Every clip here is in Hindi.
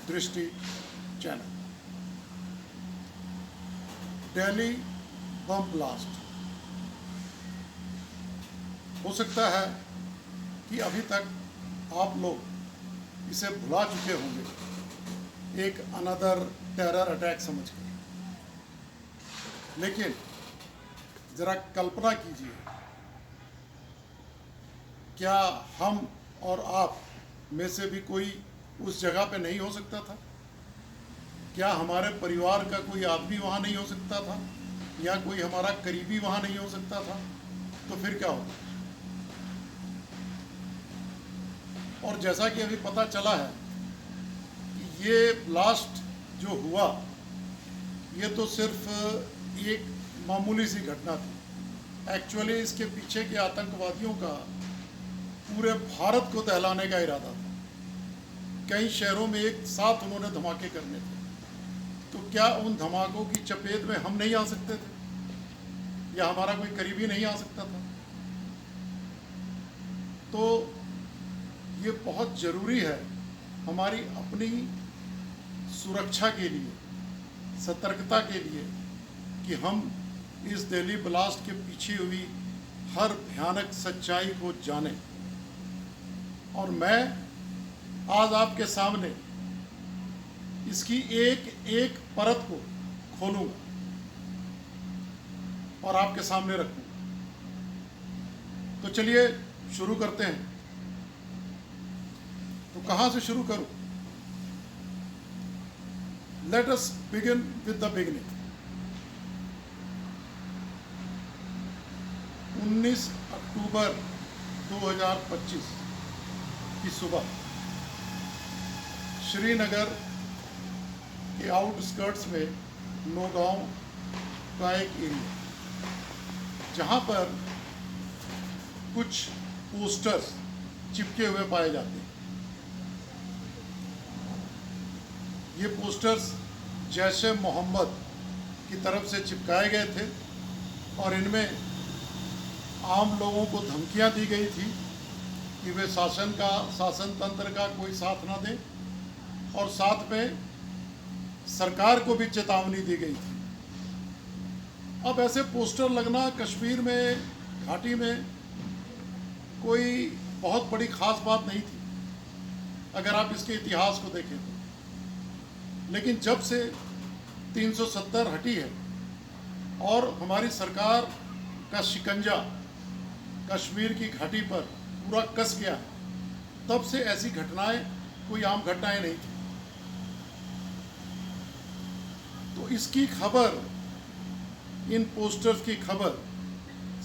दृष्टि चैनल। दिल्ली बम ब्लास्ट, हो सकता है कि अभी तक आप लोग इसे भुला चुके होंगे एक अनदर टेरर अटैक समझकर, लेकिन ज़रा कल्पना कीजिए, क्या हम और आप में से भी कोई उस जगह पे नहीं हो सकता था? क्या हमारे परिवार का कोई आदमी वहाँ नहीं हो सकता था, या कोई हमारा करीबी वहाँ नहीं हो सकता था? तो फिर क्या होता? और जैसा कि अभी पता चला है कि ये ब्लास्ट जो हुआ, ये तो सिर्फ एक मामूली सी घटना थी। एक्चुअली इसके पीछे के आतंकवादियों का पूरे भारत को दहलाने का इरादा था। कई शहरों में एक साथ उन्होंने धमाके करने थे। तो क्या उन धमाकों की चपेट में हम नहीं आ सकते थे, या हमारा कोई करीबी नहीं आ सकता था? तो ये बहुत ज़रूरी है हमारी अपनी सुरक्षा के लिए, सतर्कता के लिए, कि हम इस दिल्ली ब्लास्ट के पीछे हुई हर भयानक सच्चाई को जानें। और मैं आज आपके सामने इसकी एक एक परत को खोलूंगा और आपके सामने रखूंगा। तो चलिए शुरू करते हैं। तो कहाँ से शुरू करूं? Let us begin with the beginning. 19 अक्टूबर 2025 की सुबह श्रीनगर के आउटस्कर्ट्स में नौगांव का एक एरिया, जहां पर कुछ पोस्टर्स चिपके हुए पाए जाते हैं। ये पोस्टर्स जैश-ए मोहम्मद की तरफ से चिपकाए गए थे और इनमें आम लोगों को धमकियां दी गई थी कि वे शासन तंत्र का कोई साथ ना दें, और साथ में सरकार को भी चेतावनी दी गई थी। अब ऐसे पोस्टर लगना कश्मीर में, घाटी में, कोई बहुत बड़ी खास बात नहीं थी अगर आप इसके इतिहास को देखें तो। लेकिन जब से 370 हटी है और हमारी सरकार का शिकंजा कश्मीर की घाटी पर पूरा कस गया है, तब से ऐसी घटनाएं कोई आम घटनाएं नहीं थी। तो इसकी खबर, इन पोस्टर्स की खबर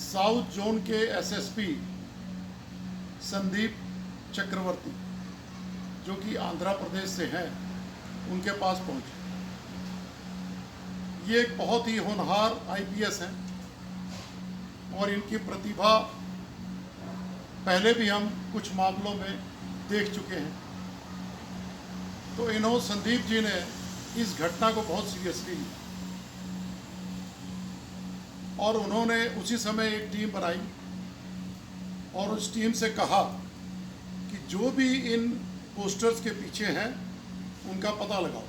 साउथ जोन के एसएसपी संदीप चक्रवर्ती, जो कि आंध्र प्रदेश से हैं, उनके पास पहुंची। ये एक बहुत ही होनहार आईपीएस हैं और इनकी प्रतिभा पहले भी हम कुछ मामलों में देख चुके हैं। तो इन्होंने, संदीप जी ने इस घटना को बहुत सीरियसली लिया और उन्होंने उसी समय एक टीम बनाई और उस टीम से कहा कि जो भी इन पोस्टर्स के पीछे हैं उनका पता लगाओ,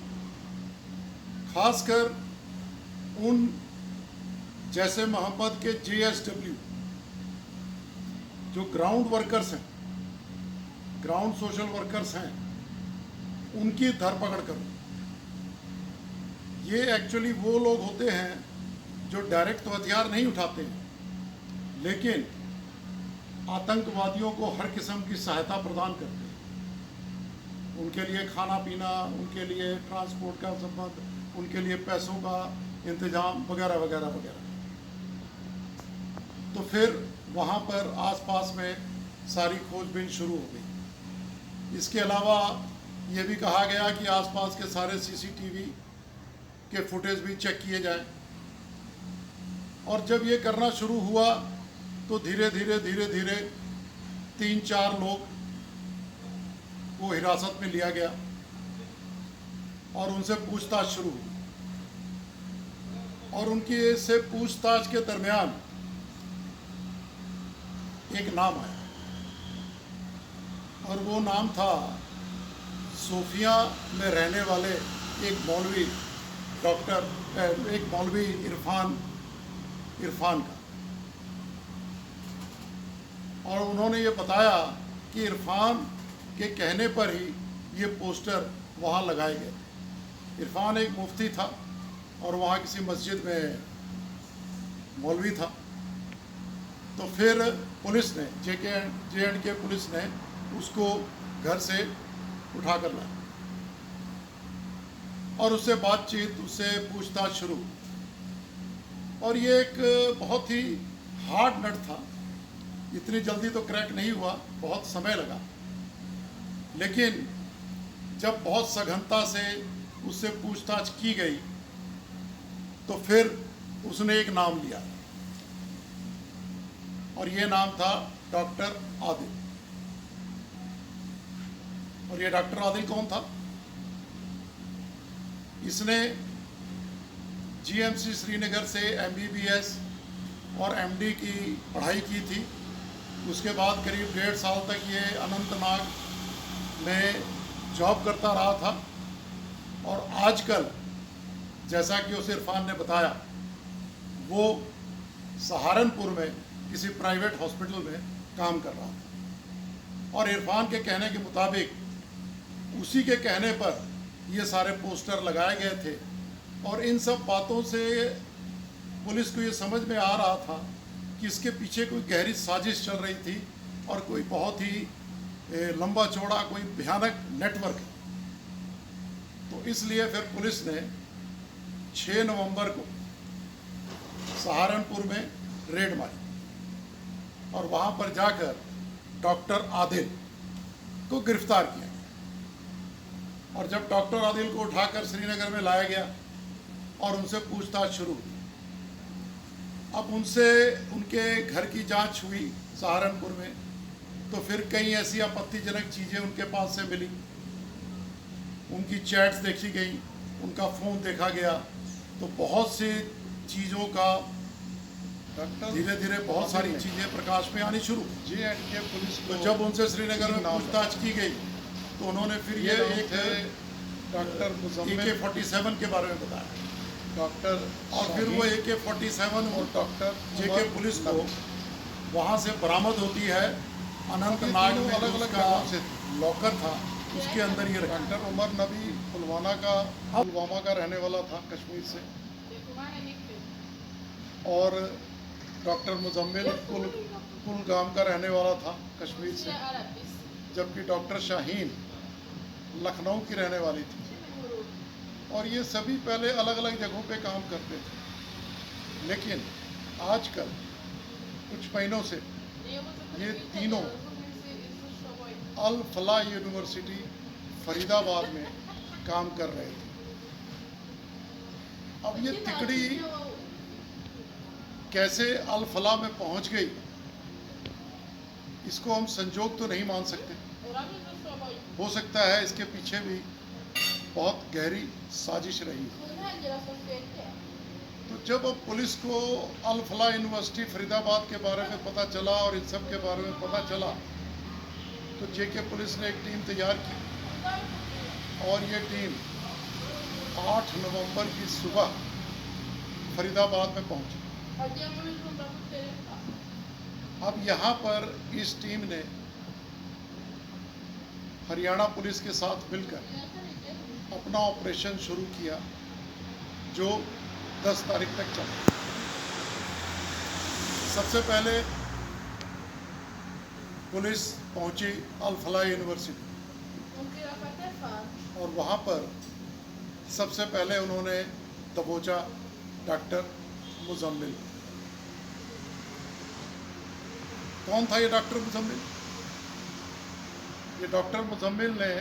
खासकर उन जैश-ए मोहम्मद के JSW जो ग्राउंड वर्कर्स हैं, ग्राउंड सोशल वर्कर्स हैं, उनकी धरपकड़ करो। ये एक्चुअली वो लोग होते हैं जो डायरेक्ट तो हथियार नहीं उठाते हैं, लेकिन आतंकवादियों को हर किस्म की सहायता प्रदान करते हैं। उनके लिए खाना पीना, उनके लिए ट्रांसपोर्ट का संबंध, उनके लिए पैसों का इंतजाम वगैरह वगैरह वगैरह। तो फिर वहाँ पर आसपास में सारी खोजबीन शुरू हो गई। इसके अलावा ये भी कहा गया कि आसपास के सारे CCTV के फुटेज भी चेक किए जाएं। और जब ये करना शुरू हुआ तो धीरे धीरे 3-4 लोग को हिरासत में लिया गया और उनसे पूछताछ शुरू हुई। और उनकी से पूछताछ के दरमियान एक नाम आया और वो नाम था सोफिया में रहने वाले एक मौलवी एक मौलवी इरफान का, और उन्होंने ये बताया कि इरफान के कहने पर ही ये पोस्टर वहाँ लगाए गए थे। इरफान एक मुफ्ती था और वहाँ किसी मस्जिद में मौलवी था। तो फिर पुलिस ने जे.एंड.के पुलिस ने उसको घर से उठा कर लाया और उससे बातचीत, उससे पूछताछ शुरू। और ये एक बहुत ही हार्ड नट था, इतनी जल्दी तो क्रैक नहीं हुआ, बहुत समय लगा। लेकिन जब बहुत सघनता से उससे पूछताछ की गई तो फिर उसने एक नाम लिया और ये नाम था डॉक्टर आदिल। और ये डॉक्टर आदिल कौन था? इसने जीएमसी श्रीनगर से MBBS और MD की पढ़ाई की थी। उसके बाद करीब 1.5 साल तक ये अनंतनाग में जॉब करता रहा था और आजकल जैसा कि उस इरफान ने बताया, वो सहारनपुर में किसी प्राइवेट हॉस्पिटल में काम कर रहा था। और इरफान के कहने के मुताबिक उसी के कहने पर ये सारे पोस्टर लगाए गए थे। और इन सब बातों से पुलिस को ये समझ में आ रहा था कि इसके पीछे कोई गहरी साजिश चल रही थी और कोई बहुत ही लंबा चौड़ा कोई भयानक नेटवर्क है। तो इसलिए फिर पुलिस ने 6 नवंबर को सहारनपुर में रेड मारी और वहाँ पर जाकर डॉक्टर आदिल को गिरफ्तार किया। और जब डॉक्टर आदिल को उठाकर श्रीनगर में लाया गया और उनसे पूछताछ शुरू हुई। अब उनसे उनके घर की जांच हुई सहारनपुर में, तो फिर कई ऐसी आपत्तिजनक चीज़ें उनके पास से मिली। उनकी चैट्स देखी गई, उनका फ़ोन देखा गया। तो बहुत सी चीज़ों का धीरे धीरे बहुत सारी चीज़ें प्रकाश में आनी शुरू। जे.एंड.के पुलिस को तो जब उनसे श्रीनगर में पूछताछ की गई तो उन्होंने फिर ये एक डॉक्टर मुजम्मिल AK-47 के बारे में बताया। डॉक्टर और फिर वो AK-47 और डॉक्टर JK पुलिस को वहाँ से बरामद होती है। अनंतनाग में अलग अलग का जगहों से लॉकर था, उसके अंदर ये रखा। डॉक्टर उमर नबी पुलवामा का रहने वाला था, कश्मीर से। और डॉक्टर मुजम्मिल कुलगाम का रहने वाला था, कश्मीर से। जबकि डॉक्टर शाहीन लखनऊ की रहने वाली थी। और ये सभी पहले अलग अलग जगहों पे काम करते थे। लेकिन आजकल कुछ महीनों से ये तीनों अल फलाह यूनिवर्सिटी फरीदाबाद में काम कर रहे थे। अब ये तिकड़ी कैसे अल फलाह में पहुंच गई, इसको हम संजोग तो नहीं मान सकते। हो सकता है इसके पीछे भी बहुत गहरी साजिश रही। तो जब अब पुलिस को अल फलाह यूनिवर्सिटी फरीदाबाद के बारे में पता चला और इन सब के बारे में पता चला, तो JK पुलिस ने एक टीम तैयार की और ये टीम 8 नवंबर की सुबह फरीदाबाद में पहुंची। अब यहाँ पर इस टीम ने हरियाणा पुलिस के साथ मिलकर अपना ऑपरेशन शुरू किया, जो 10 तारीख तक चला। सबसे पहले पुलिस पहुंची अल फलाह यूनिवर्सिटी और वहाँ पर सबसे पहले उन्होंने दबोचा डॉक्टर मुजम्मिल। कौन था ये डॉक्टर मुजम्मिल? ये डॉक्टर मुजम्मिल ने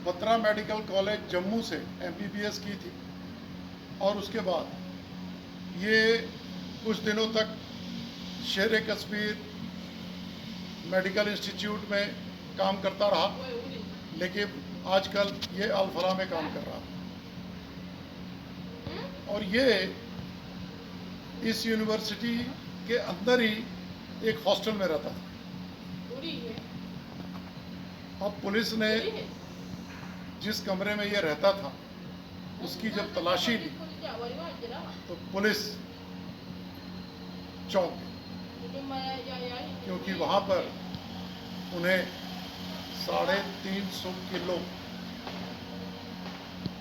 बत्रा मेडिकल कॉलेज जम्मू से MBBS की थी और उसके बाद ये कुछ दिनों तक शेर कश्मीर मेडिकल इंस्टीट्यूट में काम करता रहा, लेकिन आजकल ये अल फलाह में काम कर रहा है। और ये इस यूनिवर्सिटी के अंदर ही एक हॉस्टल में रहता था। अब पुलिस ने जिस कमरे में ये रहता था उसकी जब तलाशी ली तो पुलिस चौंक गई, क्योंकि वहाँ पर उन्हें 350 किलो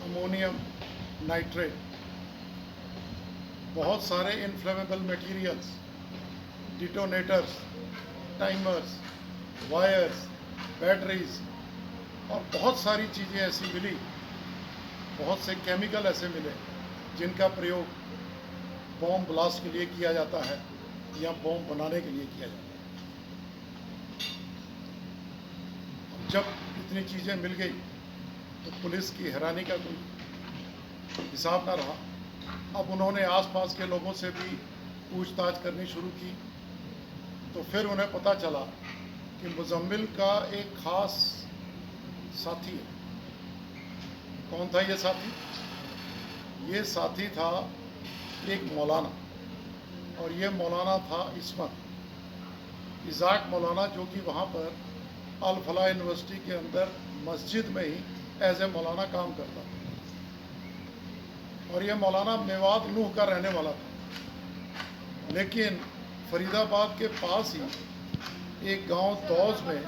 अमोनियम नाइट्रेट, बहुत सारे inflammable materials, detonators, timers, wires, batteries और बहुत सारी चीज़ें ऐसी मिली, बहुत से केमिकल ऐसे मिले जिनका प्रयोग बॉम्ब ब्लास्ट के लिए किया जाता है या बॉम्ब बनाने के लिए किया जाता है। जब इतनी चीज़ें मिल गई तो पुलिस की हैरानी का कोई हिसाब ना रहा। अब उन्होंने आसपास के लोगों से भी पूछताछ करनी शुरू की तो फिर उन्हें पता चला कि मुजम्मिल का एक खास साथी है। कौन था ये साथी? ये साथी था एक मौलाना, और ये मौलाना था इज़ाक मौलाना, जो कि वहाँ पर अल फलाह यूनिवर्सिटी के अंदर मस्जिद में ही एज ए मौलाना काम करता था। और ये मौलाना मेवात नूह का रहने वाला था, लेकिन फरीदाबाद के पास ही एक गांव दौज में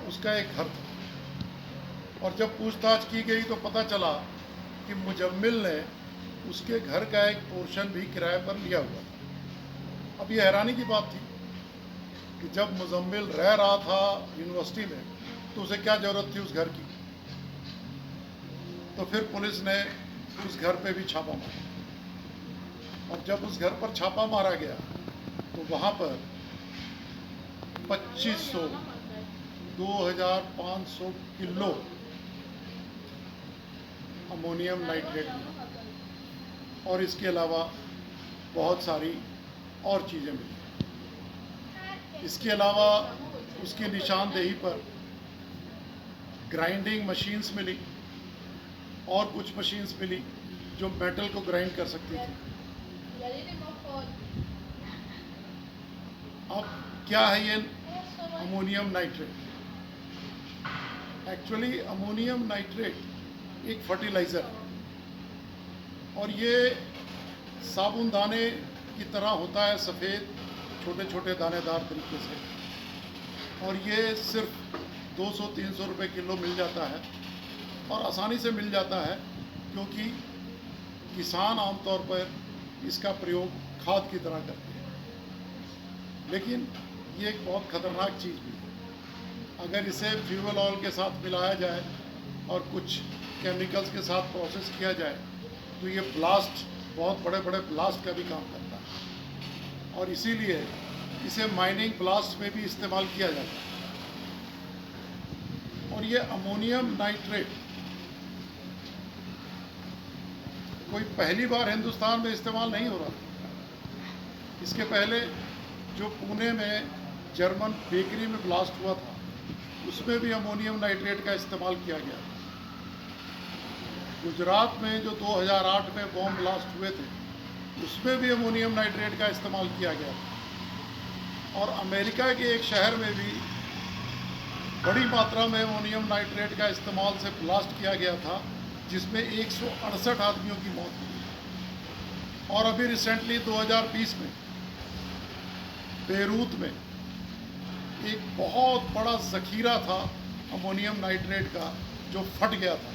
उसका एक घर था। और जब पूछताछ की गई तो पता चला कि मुजम्मिल ने उसके घर का एक पोर्शन भी किराए पर लिया हुआ था। अब ये हैरानी की बात थी कि जब मुजम्मिल रह रहा था यूनिवर्सिटी में तो उसे क्या ज़रूरत थी उस घर की। तो फिर पुलिस ने उस घर पे भी छापा मारा, और जब उस घर पर छापा मारा गया तो वहाँ पर 2500 किलो अमोनियम नाइट्रेट मिला, और इसके अलावा बहुत सारी और चीज़ें मिली। इसके अलावा उसकी निशानदेही पर ग्राइंडिंग मशीन्स मिली और कुछ मशीन्स मिली जो मेटल को ग्राइंड कर सकती थी। अब क्या है ये ammonium nitrate? Actually ammonium nitrate एक फर्टिलाइज़र है, और ये साबुन दाने की तरह होता है, सफ़ेद छोटे छोटे दानेदार तरीके से, और ये सिर्फ 200-300 रुपये किलो मिल जाता है, और आसानी से मिल जाता है क्योंकि किसान आमतौर पर इसका प्रयोग खाद की तरह करते हैं। लेकिन ये एक बहुत ख़तरनाक चीज़ भी है। अगर इसे फ्यूल ऑयल के साथ मिलाया जाए और कुछ केमिकल्स के साथ प्रोसेस किया जाए तो ये ब्लास्ट, बहुत बड़े बड़े ब्लास्ट का भी काम करता है, और इसीलिए इसे माइनिंग ब्लास्ट में भी इस्तेमाल किया जाता है। और ये अमोनियम नाइट्रेट कोई पहली बार हिंदुस्तान में इस्तेमाल नहीं हो रहा। इसके पहले जो पुणे में जर्मन बेकरी में ब्लास्ट हुआ था उसमें भी अमोनियम नाइट्रेट का इस्तेमाल किया गया। गुजरात में जो 2008 में बॉम्ब ब्लास्ट हुए थे उसमें भी अमोनियम नाइट्रेट का इस्तेमाल किया गया था। और अमेरिका के एक शहर में भी बड़ी मात्रा में अमोनियम नाइट्रेट का इस्तेमाल से ब्लास्ट किया गया था, जिसमें 168 आदमियों की मौत हुई। और अभी रिसेंटली 2020 में बेरूत में एक बहुत बड़ा ज़ख़ीरा था अमोनियम नाइट्रेट का जो फट गया था,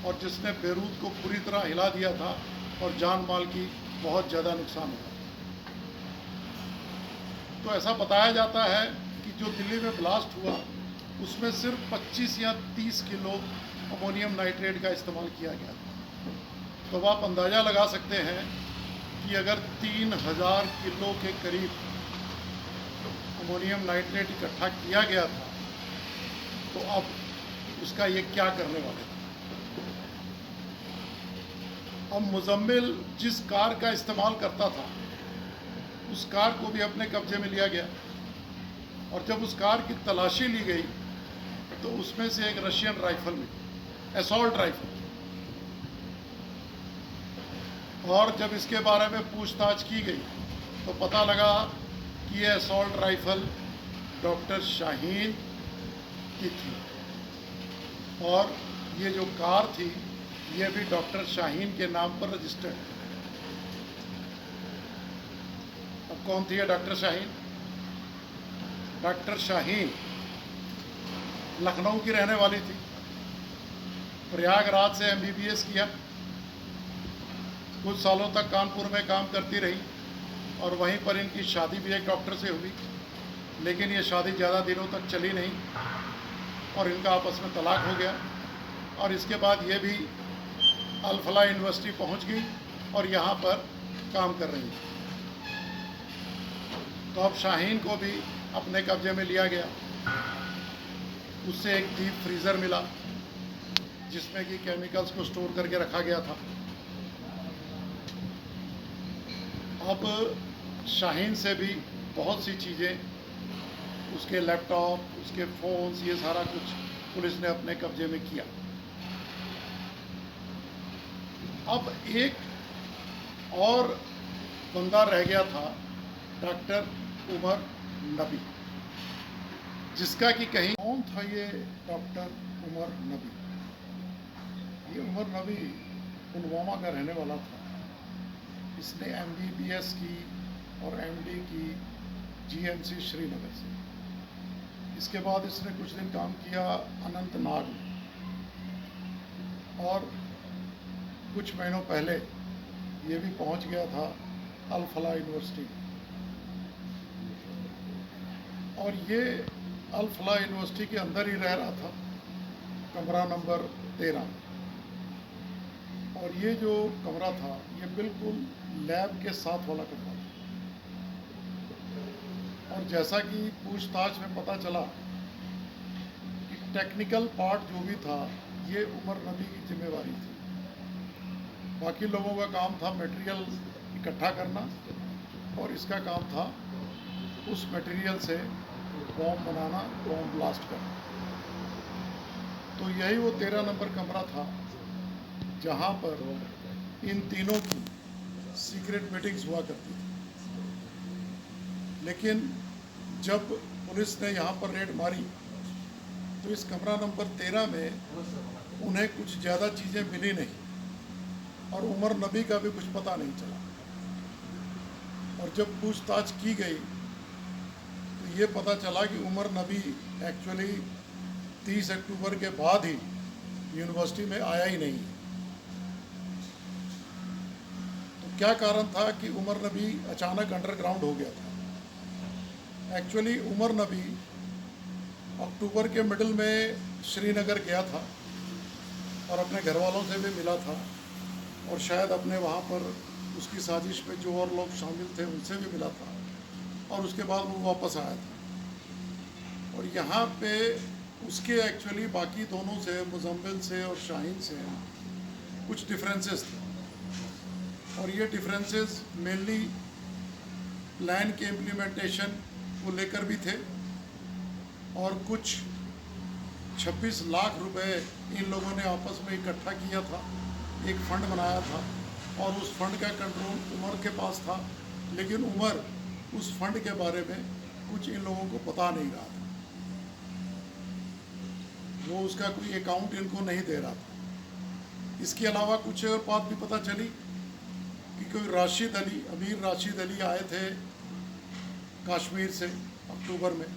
और जिसने बेरूत को पूरी तरह हिला दिया था और जान माल की बहुत ज़्यादा नुकसान हुआ। तो ऐसा बताया जाता है कि जो दिल्ली में ब्लास्ट हुआ उसमें सिर्फ 25 या 30 किलो अमोनियम नाइट्रेट का इस्तेमाल किया गया था। तो आप अंदाज़ा लगा सकते हैं कि अगर 3000 किलो के करीब अमोनियम नाइट्रेट इकट्ठा किया गया था तो अब उसका ये क्या करने वाले थे। अब मुजम्मिल जिस कार का इस्तेमाल करता था उस कार को भी अपने कब्जे में लिया गया, और जब उस कार की तलाशी ली गई तो उसमें से एक रशियन राइफल मिली, असॉल्ट राइफल। और जब इसके बारे में पूछताछ की गई तो पता लगा कि यह असॉल्ट राइफल डॉक्टर शाहीन की थी, और ये जो कार थी ये भी डॉक्टर शाहीन के नाम पर रजिस्टर्ड है। अब कौन थी ये डॉक्टर शाहीन? डॉक्टर शाहीन लखनऊ की रहने वाली थी, प्रयागराज से MBBS किया, कुछ सालों तक कानपुर में काम करती रही और वहीं पर इनकी शादी भी एक डॉक्टर से हुई, लेकिन ये शादी ज़्यादा दिनों तक चली नहीं और इनका आपस में तलाक हो गया। और इसके बाद ये भी अल फलाह यूनिवर्सिटी पहुंच गई और यहाँ पर काम कर रही है। तो अब शाहीन को भी अपने कब्जे में लिया गया। उससे एक डीप फ्रीज़र मिला जिसमें कि केमिकल्स को स्टोर करके रखा गया था। अब शाहीन से भी बहुत सी चीज़ें, उसके लैपटॉप, उसके फ़ोन्स, ये सारा कुछ पुलिस ने अपने कब्जे में किया। अब एक और बंदा रह गया था, डॉक्टर उमर नबी, जिसका कि कहीं कौन था ये डॉक्टर उमर नबी? ये उमर नबी पुलवामा का रहने वाला था। इसने MBBS की और MD की GMC श्रीनगर से। इसके बाद इसने कुछ दिन काम किया अनंतनाग में और कुछ महीनों पहले ये भी पहुंच गया था अल फलाह यूनिवर्सिटी। और ये अल फलाह यूनिवर्सिटी के अंदर ही रह रहा था, कमरा नंबर 13। और ये जो कमरा था ये बिल्कुल लैब के साथ वाला कमरा था। और जैसा कि पूछताछ में पता चला कि टेक्निकल पार्ट जो भी था ये उमर नबी की जिम्मेवारी थी। बाकी लोगों का काम था मटेरियल इकट्ठा करना और इसका काम था उस मटेरियल से बॉम्ब बनाना, बॉम्ब ब्लास्ट करना। तो यही वो 13 नंबर कमरा था जहाँ पर इन तीनों की सीक्रेट मीटिंग्स हुआ करती थी। लेकिन जब पुलिस ने यहाँ पर रेड मारी तो इस कमरा नंबर 13 में उन्हें कुछ ज़्यादा चीज़ें मिली नहीं और उमर नबी का भी कुछ पता नहीं चला। और जब पूछताछ की गई तो ये पता चला कि उमर नबी एक्चुअली 30 अक्टूबर के बाद ही यूनिवर्सिटी में आया ही नहीं। तो क्या कारण था कि उमर नबी अचानक अंडरग्राउंड हो गया था? एक्चुअली उमर नबी अक्टूबर के मिडिल में श्रीनगर गया था और अपने घर वालों से भी मिला था और शायद अपने वहाँ पर उसकी साजिश में जो और लोग शामिल थे उनसे भी मिला था और उसके बाद वो वापस आया था। और यहाँ पे उसके एक्चुअली बाकी दोनों से, मुजम्मिल से और शाहीन से कुछ डिफरेंसेस थे और ये डिफरेंसेस मेनली प्लान के इम्प्लीमेंटेशन को लेकर भी थे और कुछ 26 लाख रुपए इन लोगों ने आपस में इकट्ठा किया था, एक फ़ंड बनाया था और उस फंड का कंट्रोल उमर के पास था। लेकिन उमर उस फंड के बारे में कुछ इन लोगों को पता नहीं रहा था, वो उसका कोई अकाउंट इनको नहीं दे रहा था। इसके अलावा कुछ और बात भी पता चली कि कोई राशिद अली, अमीर राशिद अली आए थे कश्मीर से अक्टूबर में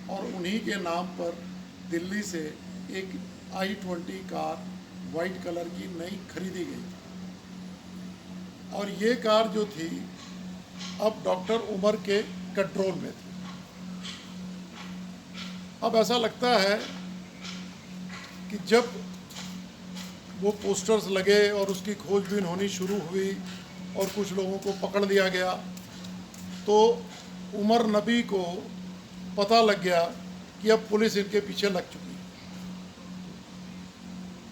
और उन्हीं के नाम पर दिल्ली से एक i20 कार वाइट कलर की नई खरीदी गई थी। और ये कार जो थी अब डॉक्टर उमर के कंट्रोल में थी। अब ऐसा लगता है कि जब वो पोस्टर्स लगे और उसकी खोजबीन होनी शुरू हुई और कुछ लोगों को पकड़ लिया गया तो उमर नबी को पता लग गया कि अब पुलिस इनके पीछे लग चुकी है।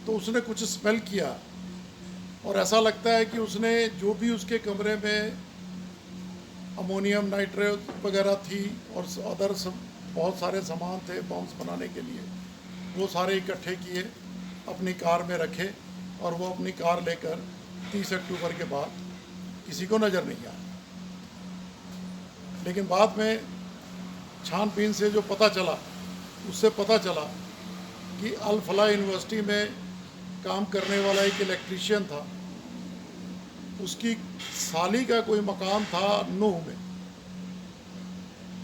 तो उसने कुछ स्मेल किया और ऐसा लगता है कि उसने जो भी उसके कमरे में अमोनियम नाइट्रेट वगैरह थी और अदर बहुत सारे सामान थे बॉम्ब्स बनाने के लिए, वो सारे इकट्ठे किए, अपनी कार में रखे और वो अपनी कार लेकर 30 अक्टूबर के बाद किसी को नज़र नहीं आया। लेकिन बाद में छानबीन से जो पता चला, उससे पता चला कि अल फलाह यूनिवर्सिटी में काम करने वाला एक इलेक्ट्रीशियन था, उसकी साली का कोई मकान था नूह में,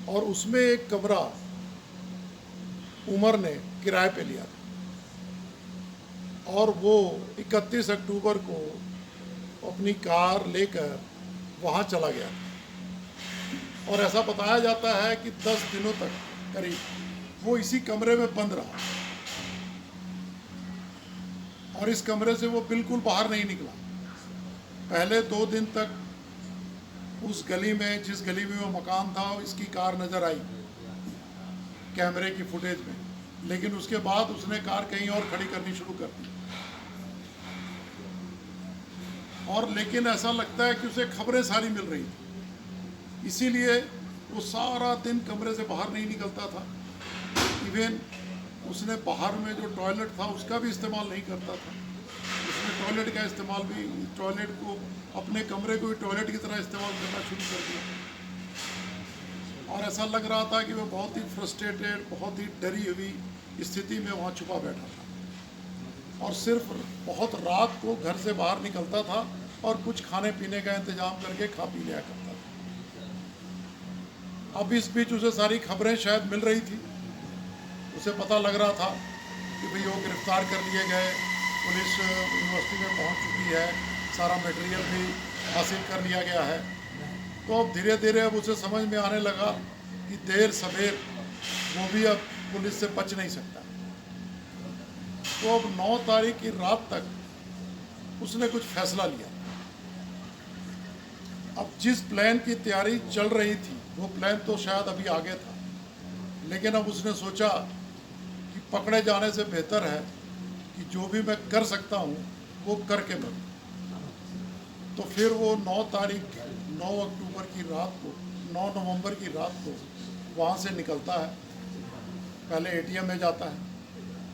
और उसमें एक कमरा उमर ने किराए पे लिया था, और वो 31 अक्टूबर को अपनी कार लेकर वहाँ चला गया, और ऐसा बताया जाता है कि 10 दिनों तक करीब वो इसी कमरे में बंद रहा, और इस कमरे से वो बिल्कुल बाहर नहीं निकला। पहले 2 दिन तक उस गली में, जिस गली में वो मकान था, इसकी कार नज़र आई कैमरे की फुटेज में, लेकिन उसके बाद उसने कार कहीं और खड़ी करनी शुरू कर दी। और लेकिन ऐसा लगता है कि उसे खबरें सारी मिल रही थी, इसीलिए वो सारा दिन कमरे से बाहर नहीं निकलता था। इवन उसने बाहर में जो टॉयलेट था उसका भी इस्तेमाल नहीं करता था, उसने टॉयलेट का इस्तेमाल भी, टॉयलेट को, अपने कमरे को भी टॉयलेट की तरह इस्तेमाल करना शुरू कर दिया। और ऐसा लग रहा था कि वो बहुत ही फ्रस्ट्रेटेड, बहुत ही डरी हुई स्थिति में वहाँ छुपा बैठा था, और सिर्फ बहुत रात को घर से बाहर निकलता था और कुछ खाने पीने का इंतजाम करके खा पी लिया करता था। अब इस बीच उसे सारी खबरें शायद मिल रही थी, उसे पता लग रहा था कि भाई वो गिरफ्तार कर लिए गए, पुलिस यूनिवर्सिटी में पहुंच चुकी है, सारा मटेरियल भी हासिल कर लिया गया है। तो अब धीरे धीरे अब उसे समझ में आने लगा कि देर सवेर वो भी अब पुलिस से बच नहीं सकता। तो अब 9 तारीख की रात तक उसने कुछ फैसला लिया। अब जिस प्लान की तैयारी चल रही थी वो प्लान तो शायद अभी आगे था, लेकिन अब उसने सोचा कि पकड़े जाने से बेहतर है कि जो भी मैं कर सकता हूँ वो करके मरूं। तो फिर वो 9 अक्टूबर की रात को, 9 नवंबर की रात को वहाँ से निकलता है। पहले एटीएम में जाता है,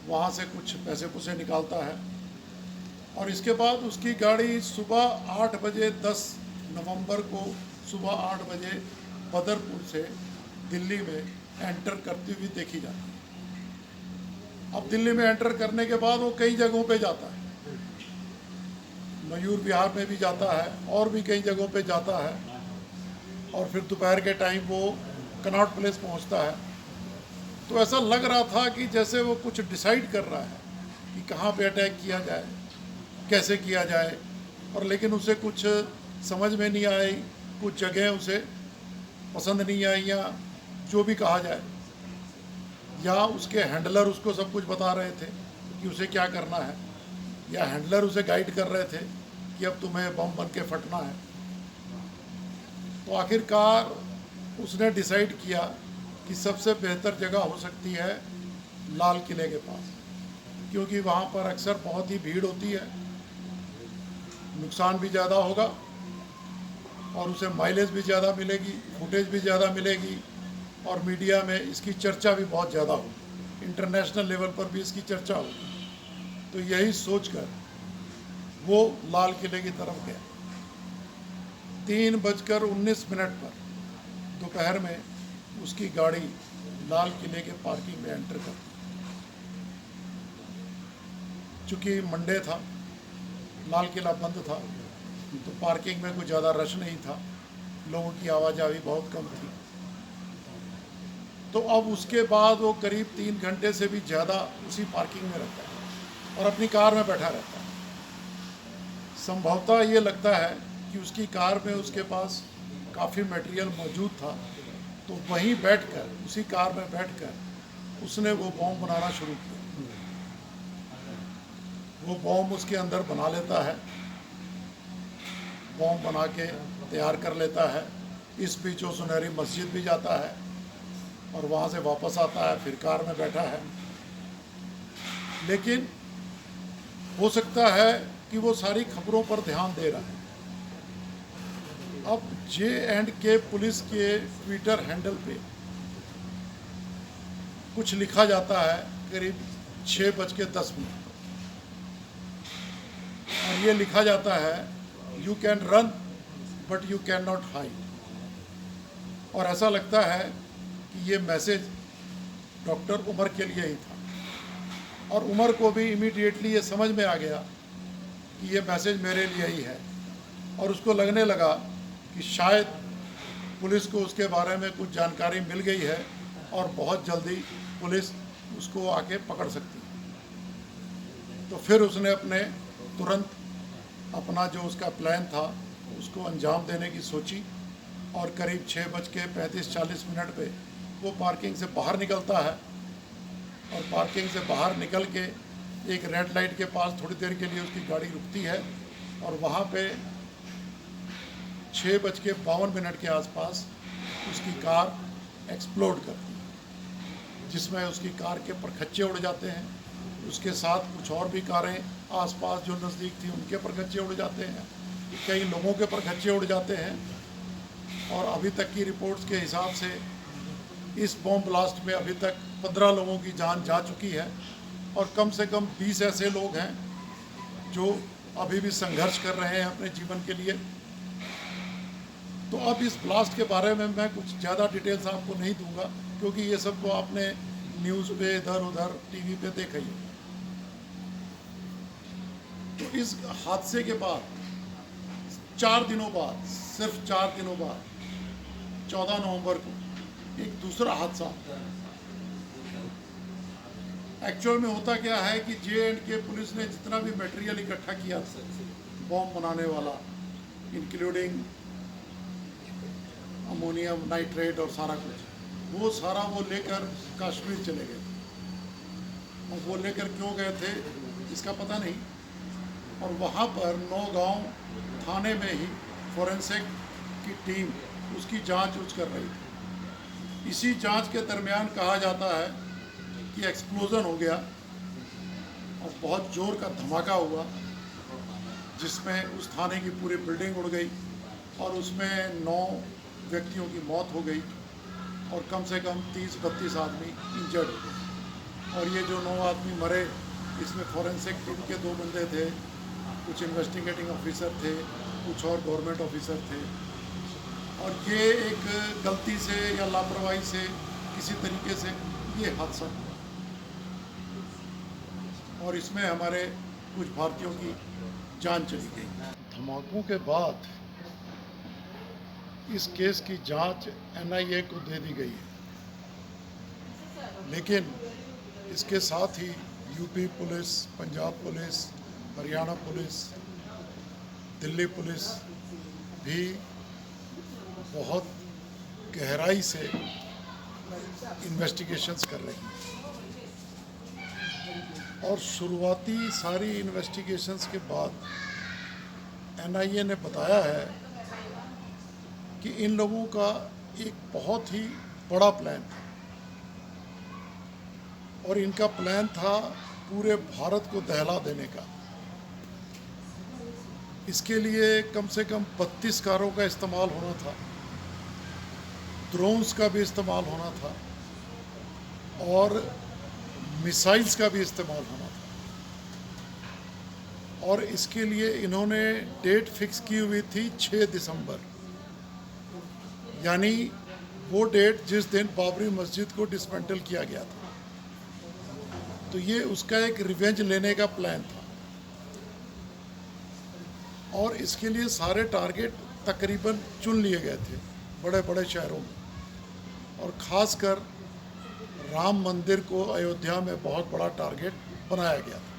वहाँ से कुछ पैसे पुसे निकालता है, और इसके बाद उसकी गाड़ी सुबह 8 बजे 10 नवंबर को सुबह 8 बजे बदरपुर से दिल्ली में एंटर करती हुई देखी जाती है। अब दिल्ली में एंटर करने के बाद वो कई जगहों पे जाता है, मयूर विहार में भी जाता है और भी कई जगहों पे जाता है, और फिर दोपहर के टाइम वो कनॉट प्लेस पहुंचता है। तो ऐसा लग रहा था कि जैसे वो कुछ डिसाइड कर रहा है कि कहाँ पे अटैक किया जाए, कैसे किया जाए, और लेकिन उसे कुछ समझ में नहीं आई, कुछ जगह उसे पसंद नहीं आई, या जो भी कहा जाए, या उसके हैंडलर उसको सब कुछ बता रहे थे कि उसे क्या करना है, या हैंडलर उसे गाइड कर रहे थे कि अब तुम्हें बम बन के फटना है। तो आखिरकार उसने डिसाइड किया कि सबसे बेहतर जगह हो सकती है लाल किले के पास, क्योंकि वहाँ पर अक्सर बहुत ही भीड़ होती है, नुकसान भी ज़्यादा होगा और उसे माइलेज भी ज़्यादा मिलेगी, फुटेज भी ज़्यादा मिलेगी, और मीडिया में इसकी चर्चा भी बहुत ज़्यादा होगी, इंटरनेशनल लेवल पर भी इसकी चर्चा होगी। तो यही सोचकर वो लाल किले की तरफ गया। 3:19 पर दोपहर में उसकी गाड़ी लाल किले के पार्किंग में एंटर कर दी। चूँकि मंडे था, लाल किला बंद था, तो पार्किंग में कोई ज़्यादा रश नहीं था, लोगों की आवाजाही बहुत कम थी। तो अब उसके बाद वो करीब 3 घंटे से भी ज़्यादा उसी पार्किंग में रहता है और अपनी कार में बैठा रहता है। संभवतः ये लगता है कि उसकी कार में उसके पास काफ़ी मटेरियल मौजूद था, तो वहीं बैठकर, उसी कार में बैठकर उसने वो बॉम्ब बनाना शुरू किया। वो बॉम्ब उसके अंदर बना लेता है, बॉम्ब बना के तैयार कर लेता है। इस बीच वो सुनहरी मस्जिद भी जाता है और वहाँ से वापस आता है, फिर कार में बैठा है। लेकिन हो सकता है कि वो सारी खबरों पर ध्यान दे रहा है। अब J&K पुलिस के ट्विटर हैंडल पे कुछ लिखा जाता है करीब 6:10 पर, और ये लिखा जाता है, you can run but you can not hide. और ऐसा लगता है कि ये मैसेज डॉक्टर उमर के लिए ही था। और उमर को भी इमीडिएटली ये समझ में आ गया कि ये मैसेज मेरे लिए ही है, और उसको लगने लगा कि शायद पुलिस को उसके बारे में कुछ जानकारी मिल गई है और बहुत जल्दी पुलिस उसको आके पकड़ सकती है। तो फिर उसने तुरंत अपना जो उसका प्लान था उसको अंजाम देने की सोची, और करीब 6:35-40 पे वो पार्किंग से बाहर निकलता है, और पार्किंग से बाहर निकल के एक रेड लाइट के पास थोड़ी देर के लिए उसकी गाड़ी रुकती है, और वहाँ पे 6:52 के आसपास उसकी कार एक्सप्लोड करती है, जिसमें उसकी कार के परखच्चे उड़ जाते हैं। उसके साथ कुछ और भी कारें आसपास जो नज़दीक थी उनके परखच्चे उड़ जाते हैं, कई लोगों के परखच्चे उड़ जाते हैं। और अभी तक की रिपोर्ट्स के हिसाब से इस बॉम्ब ब्लास्ट में अभी तक 15 लोगों की जान जा चुकी है, और कम से कम 20 ऐसे लोग हैं जो अभी भी संघर्ष कर रहे हैं अपने जीवन के लिए। तो अब इस ब्लास्ट के बारे में मैं कुछ ज़्यादा डिटेल्स आपको नहीं दूंगा, क्योंकि ये सब तो आपने न्यूज़ पे इधर उधर टीवी पे देखा ही है। तो इस हादसे के बाद 4 दिनों बाद, सिर्फ 4 दिनों बाद 14 नवंबर को एक दूसरा हादसा होता है। एक्चुअल में होता क्या है कि J&K पुलिस ने जितना भी मटेरियल इकट्ठा किया बॉम्ब बनाने वाला, इंक्लूडिंग अमोनियम नाइट्रेट और सारा कुछ, वो लेकर कश्मीर चले गए। और वो लेकर क्यों गए थे इसका पता नहीं। और वहाँ पर नौगांव थाने में ही फॉरेंसिक की टीम उसकी जांच कर रही थी। इसी जांच के दरमियान कहा जाता है कि एक्सप्लोज़न हो गया और बहुत ज़ोर का धमाका हुआ, जिसमें उस थाने की पूरी बिल्डिंग उड़ गई और उसमें 9 व्यक्तियों की मौत हो गई और कम से कम 30-32 आदमी इंजर्ड हो गए। और ये जो 9 आदमी मरे, इसमें फॉरेंसिक टीम के 2 बंदे थे, कुछ इन्वेस्टिगेटिंग ऑफिसर थे, कुछ और गवर्नमेंट ऑफिसर थे। और ये एक गलती से या लापरवाही से किसी तरीके से ये हादसा हुआ, और इसमें हमारे कुछ भारतीयों की जान चली गई। धमाकों के बाद इस केस की जांच NIA को दे दी गई है, लेकिन इसके साथ ही UP police, Punjab police, Haryana police, Delhi police भी बहुत गहराई से इन्वेस्टिगेशंस कर रही हैं। और शुरुआती सारी इन्वेस्टिगेशंस के बाद NIA ने बताया है कि इन लोगों का एक बहुत ही बड़ा प्लान था, और इनका प्लान था पूरे भारत को दहला देने का। इसके लिए कम से कम 32 कारों का इस्तेमाल होना था, ड्रोन्स का भी इस्तेमाल होना था, और मिसाइल्स का भी इस्तेमाल होना था। और इसके लिए इन्होंने डेट फिक्स की हुई थी 6 दिसंबर, यानी वो डेट जिस दिन बाबरी मस्जिद को डिसमेंटल किया गया था। तो ये उसका एक रिवेंज लेने का प्लान था, और इसके लिए सारे टारगेट तकरीबन चुन लिए गए थे बड़े बड़े शहरों में, और ख़ासकर राम मंदिर को अयोध्या में बहुत बड़ा टारगेट बनाया गया था।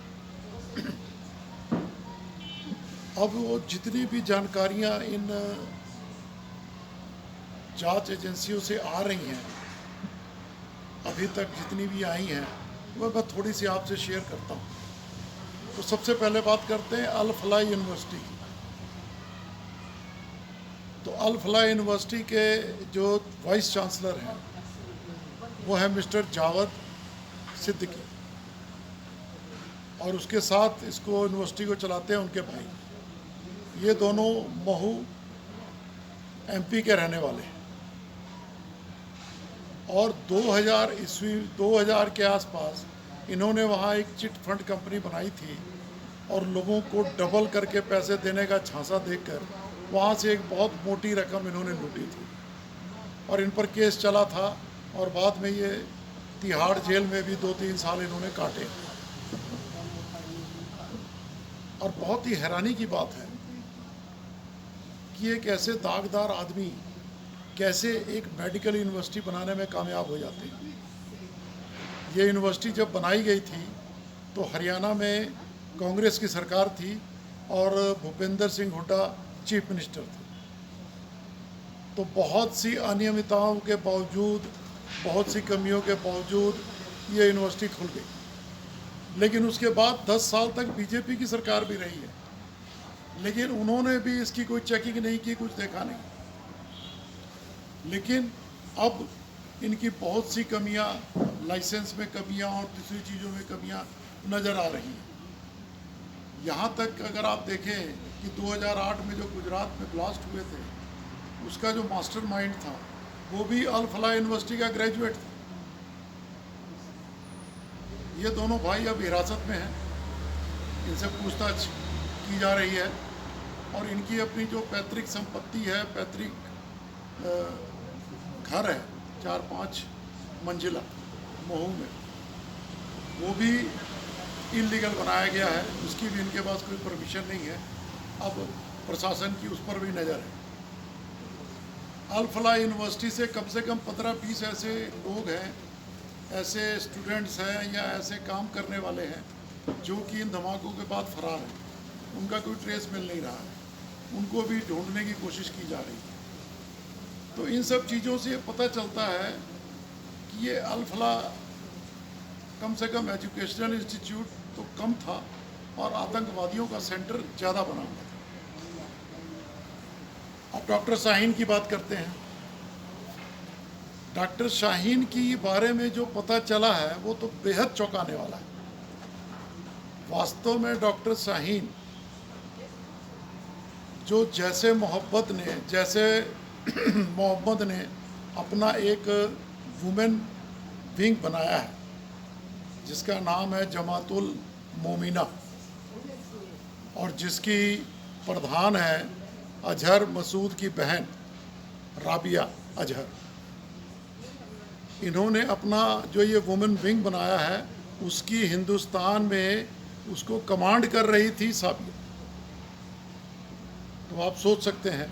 अब वो जितनी भी जानकारियां इन जांच एजेंसियों से आ रही हैं, अभी तक जितनी भी आई हैं, वह मैं थोड़ी सी आपसे शेयर करता हूँ। तो सबसे पहले बात करते हैं अल फलाह यूनिवर्सिटी की। तो अल फलाह यूनिवर्सिटी के जो वाइस चांसलर हैं वो है मिस्टर जावेद सिद्दीकी, और उसके साथ इसको यूनिवर्सिटी को चलाते हैं उनके भाई। ये दोनों महू MP के रहने वाले हैं, और 2000 के आसपास इन्होंने वहाँ एक चिट फंड कंपनी बनाई थी, और लोगों को डबल करके पैसे देने का झांसा देकर वहाँ से एक बहुत मोटी रकम इन्होंने लूटी थी, और इन पर केस चला था, और बाद में ये तिहाड़ जेल में भी 2-3 साल इन्होंने काटे। और बहुत ही हैरानी की बात है कि एक ऐसे दागदार आदमी कैसे एक मेडिकल यूनिवर्सिटी बनाने में कामयाब हो जाते हैं। ये यूनिवर्सिटी जब बनाई गई थी तो हरियाणा में कांग्रेस की सरकार थी और भूपेंद्र सिंह हुड्डा चीफ मिनिस्टर थे। तो बहुत सी अनियमितताओं के बावजूद, बहुत सी कमियों के बावजूद ये यूनिवर्सिटी खुल गई। लेकिन उसके बाद 10 साल तक बीजेपी की सरकार भी रही है, लेकिन उन्होंने भी इसकी कोई चेकिंग नहीं की, कुछ देखा नहीं। लेकिन अब इनकी बहुत सी कमियां, लाइसेंस में कमियां और दूसरी चीज़ों में कमियां नज़र आ रही हैं। यहाँ तक अगर आप देखें कि 2008 में जो गुजरात में ब्लास्ट हुए थे, उसका जो मास्टरमाइंड था वो भी अल फलाह यूनिवर्सिटी का ग्रेजुएट था। ये दोनों भाई अब हिरासत में हैं, इनसे पूछताछ की जा रही है और इनकी अपनी जो पैतृक संपत्ति है, पैतृक घर है 4-5 मंजिला महू में, वो भी इलीगल बनाया गया है। उसकी भी इनके पास कोई परमिशन नहीं है। अब प्रशासन की उस पर भी नज़र है। अल फलाह यूनिवर्सिटी से कम 15-20 ऐसे लोग हैं, ऐसे स्टूडेंट्स हैं या ऐसे काम करने वाले हैं जो कि इन धमाकों के बाद फरार हैं। उनका कोई ट्रेस मिल नहीं रहा है, उनको भी ढूंढने की कोशिश की जा रही है। तो इन सब चीज़ों से पता चलता है कि ये अल फलाह कम से कम एजुकेशनल इंस्टीट्यूट तो कम था और आतंकवादियों का सेंटर ज़्यादा बना हुआ था। अब डॉक्टर शाहीन की बात करते हैं। डॉक्टर शाहीन की बारे में जो पता चला है वो तो बेहद चौंकाने वाला है। वास्तव में डॉक्टर शाहीन जो जैसे मोहम्मद ने अपना एक वुमेन विंग बनाया है जिसका नाम है जमातुल मोमिना और जिसकी प्रधान है अजहर मसूद की बहन राबिया अजहर। इन्होंने अपना जो ये वुमेन विंग बनाया है उसकी हिंदुस्तान में उसको कमांड कर रही थी साबिया। तो आप सोच सकते हैं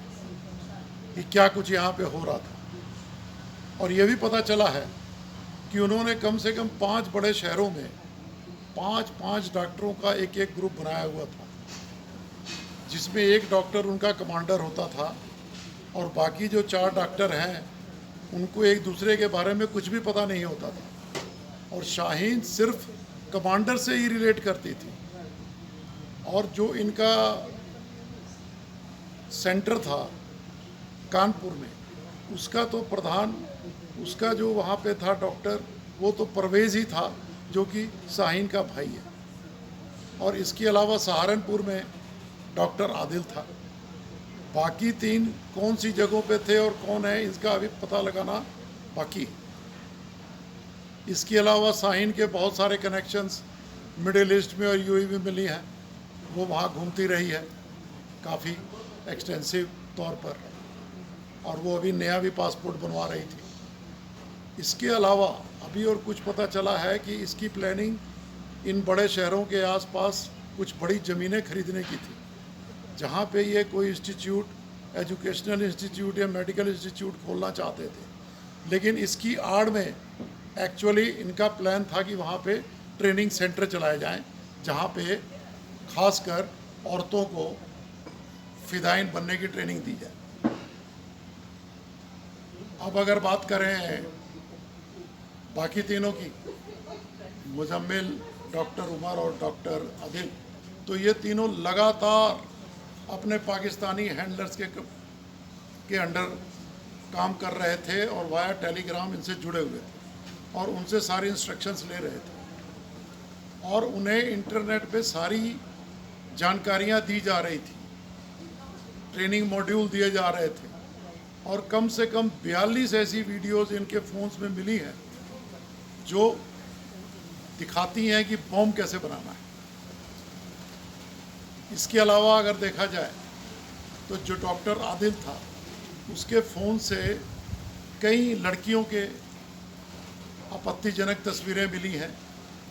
कि क्या कुछ यहाँ पे हो रहा था। और ये भी पता चला है कि उन्होंने कम से कम 5 बड़े शहरों में 5-5 डॉक्टरों का एक ग्रुप बनाया हुआ था, जिसमें एक डॉक्टर उनका कमांडर होता था और बाकी जो 4 डॉक्टर हैं उनको एक दूसरे के बारे में कुछ भी पता नहीं होता था। और शाहीन सिर्फ कमांडर से ही रिलेट करती थी। और जो इनका सेंटर था कानपुर में, उसका तो प्रधान, उसका जो वहाँ पे था डॉक्टर, वो तो परवेज़ ही था जो कि शाहीन का भाई है। और इसके अलावा सहारनपुर में डॉक्टर आदिल था। बाकी 3 कौन सी जगहों पे थे और कौन है इसका अभी पता लगाना बाकी है। इसके अलावा शाहीन के बहुत सारे कनेक्शंस मिडिल ईस्ट में और यूएई में मिली हैं। वो वहाँ घूमती रही है काफ़ी एक्सटेंसिव तौर पर, और वो अभी नया भी पासपोर्ट बनवा रही थी। इसके अलावा अभी और कुछ पता चला है कि इसकी प्लानिंग इन बड़े शहरों के आसपास कुछ बड़ी ज़मीनें खरीदने की थी, जहाँ पे ये कोई इंस्टीट्यूट, एजुकेशनल इंस्टीट्यूट या मेडिकल इंस्टीट्यूट खोलना चाहते थे। लेकिन इसकी आड़ में एक्चुअली इनका प्लान था कि वहाँ पे ट्रेनिंग सेंटर चलाए जाएं, जहाँ पे खासकर औरतों को फिदाइन बनने की ट्रेनिंग दी जाए। अब अगर बात करें बाकी तीनों की, मुजम्मिल, डॉक्टर उमर और डॉक्टर आदिल, तो ये तीनों लगातार अपने पाकिस्तानी हैंडलर्स के अंडर काम कर रहे थे और वाया टेलीग्राम इनसे जुड़े हुए थे और उनसे सारी इंस्ट्रक्शंस ले रहे थे और उन्हें इंटरनेट पे सारी जानकारियां दी जा रही थी, ट्रेनिंग मॉड्यूल दिए जा रहे थे। और कम से कम 42 ऐसी वीडियोस इनके फ़ोन्स में मिली हैं जो दिखाती हैं कि बॉम्ब कैसे बनाना है। इसके अलावा अगर देखा जाए तो जो डॉक्टर आदिल था उसके फ़ोन से कई लड़कियों के आपत्तिजनक तस्वीरें मिली हैं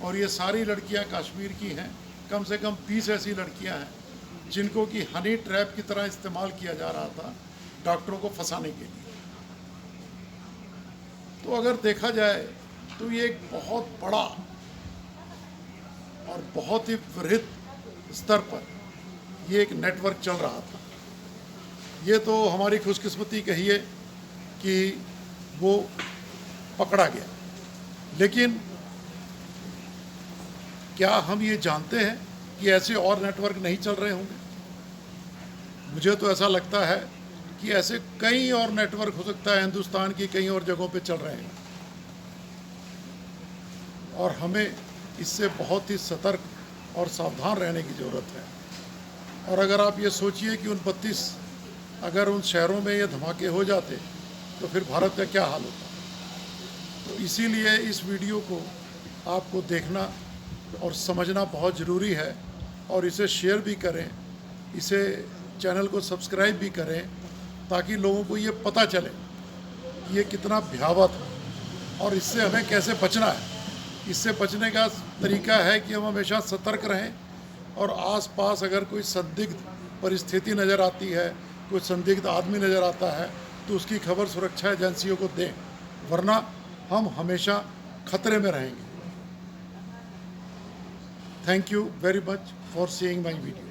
और ये सारी लड़कियां कश्मीर की हैं, कम से कम 30 ऐसी लड़कियां हैं जिनको कि हनी ट्रैप की तरह इस्तेमाल किया जा रहा था डॉक्टरों को फंसाने के लिए। तो अगर देखा जाए तो ये एक बहुत बड़ा और बहुत ही वृहद स्तर पर ये एक नेटवर्क चल रहा था। ये तो हमारी खुशकिस्मती कहिए कि वो पकड़ा गया, लेकिन क्या हम ये जानते हैं कि ऐसे और नेटवर्क नहीं चल रहे होंगे? मुझे तो ऐसा लगता है कि ऐसे कई और नेटवर्क हो सकता है हिंदुस्तान की कई और जगहों पे चल रहे हैं, और हमें इससे बहुत ही सतर्क और सावधान रहने की ज़रूरत है। और अगर आप ये सोचिए कि अगर उन शहरों में ये धमाके हो जाते तो फिर भारत का क्या हाल होता। तो इसीलिए इस वीडियो को आपको देखना और समझना बहुत ज़रूरी है, और इसे शेयर भी करें, इसे चैनल को सब्सक्राइब भी करें, ताकि लोगों को ये पता चले कि ये कितना भयावह था और इससे हमें कैसे बचना है। इससे बचने का तरीका है कि हम हमेशा सतर्क रहें, और आसपास अगर कोई संदिग्ध परिस्थिति नज़र आती है, कोई संदिग्ध आदमी नज़र आता है, तो उसकी खबर सुरक्षा एजेंसियों को दें, वरना हम हमेशा खतरे में रहेंगे। Thank you very much for seeing my video.